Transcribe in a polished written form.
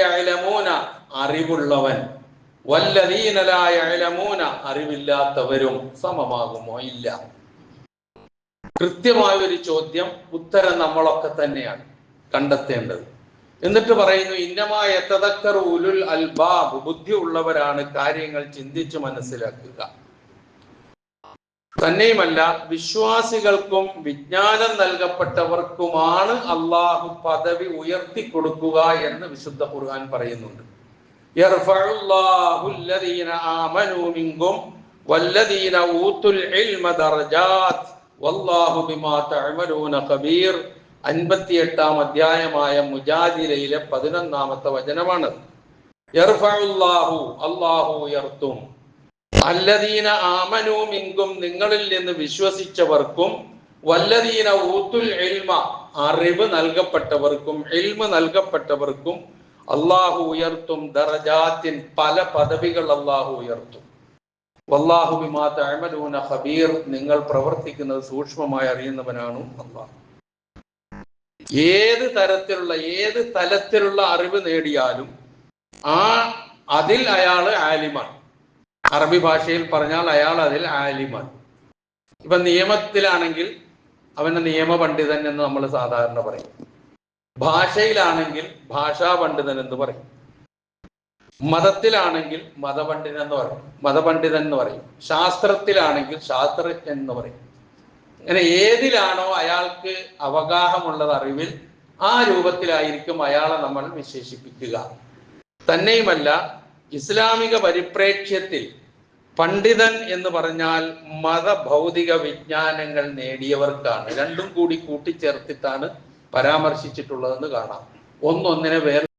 യഅലമൂന അറിവുള്ളവൻ വല്ലദീന ലാ യഅലമൂന അറിവില്ലാത്തവരും സമമാകുമോ? ഇല്ല. കൃത്യമായ ഒരു ചോദ്യം, ഉത്തരം നമ്മളൊക്കെ തന്നെയാണ് കണ്ടെത്തേണ്ടത്. എന്നിട്ട് പറയുന്നു, ഇന്നമാ യതദക്കറു ഉലുൽ അൽബാബ്, ബുദ്ധി ഉള്ളവരാണ് കാര്യങ്ങൾ ചിന്തിച്ച് മനസ്സിലാക്കുക. തന്നെയുമല്ല, വിശ്വാസികൾക്കും വിജ്ഞാനം നൽകപ്പെട്ടവർക്കുമാണ് അള്ളാഹു പദവി ഉയർത്തി കൊടുക്കുക എന്ന് വിശുദ്ധ ഖുർആൻ പറയുന്നുണ്ട്. യർഫഉല്ലാഹു അല്ലദീന ആമനൂ മിൻകും വല്ലദീന ഊതുൽ ഇൽമ ദറജാത്ത് വല്ലാഹു ബിമാ തഅമലൂന ഖബീർ. 58-ാം അധ്യായമായ മുജാദിലയിലെ 11-ാമത്തെ വചനമാണ്. യർഫഉല്ലാഹു, അല്ലാഹു ഉയർത്തും, അല്ലദീന ആമനൂ മിൻകും നിങ്ങളിൽ നിന്ന് വിശ്വസിച്ചവർക്കും, വല്ലദീന ഊതുൽ ഇൽമ അറിവ് നൽകപ്പെട്ടവർക്കും, ഇൽമ നൽകപ്പെട്ടവർക്കും അല്ലാഹു ഉയർത്തും, ദറജാത്തിൻ പല പദവികൾ അല്ലാഹു ഉയർത്തും. വല്ലാഹു ബിമാ തഅമലൂന ഖബീർ, നിങ്ങൾ പ്രവർത്തിക്കുന്നത് സൂക്ഷ്മമായി അറിയുന്നവനാണ് അല്ലാഹു. ഏത് തലത്തിലുള്ള അറിവ് നേടിയാലും അതിൽ അയാൾ ആലിമാണ്. അറബി ഭാഷയിൽ പറഞ്ഞാൽ അയാൾ അതിൽ ആലിമാണ്. ഇപ്പൊ നിയമത്തിലാണെങ്കിൽ അവനെ നിയമ പണ്ഡിതൻ എന്ന് നമ്മൾ സാധാരണ പറയും. ഭാഷയിലാണെങ്കിൽ ഭാഷാ പണ്ഡിതൻ എന്ന് പറയും. മതത്തിലാണെങ്കിൽ മതപണ്ഡിതൻ എന്ന് പറയും. ശാസ്ത്രത്തിലാണെങ്കിൽ ശാസ്ത്രജ്ഞൻ എന്ന് പറയും. അങ്ങനെ ഏതിലാണോ അയാൾക്ക് അവഗാഹമുള്ളത് അറിവിൽ, ആ രൂപത്തിലായിരിക്കും അയാളെ നമ്മൾ വിശേഷിപ്പിക്കുക. തന്നെയുമല്ല, ഇസ്ലാമിക പരിപ്രേക്ഷ്യത്തിൽ പണ്ഡിതൻ എന്ന് പറഞ്ഞാൽ മതഭൗതിക വിജ്ഞാനങ്ങൾ നേടിയവർക്കാണ്. രണ്ടും കൂടി കൂട്ടിച്ചേർത്തിട്ടാണ് പരാമർശിച്ചിട്ടുള്ളതെന്ന് കാണാം. ഒന്നൊന്നിനെ വേറെ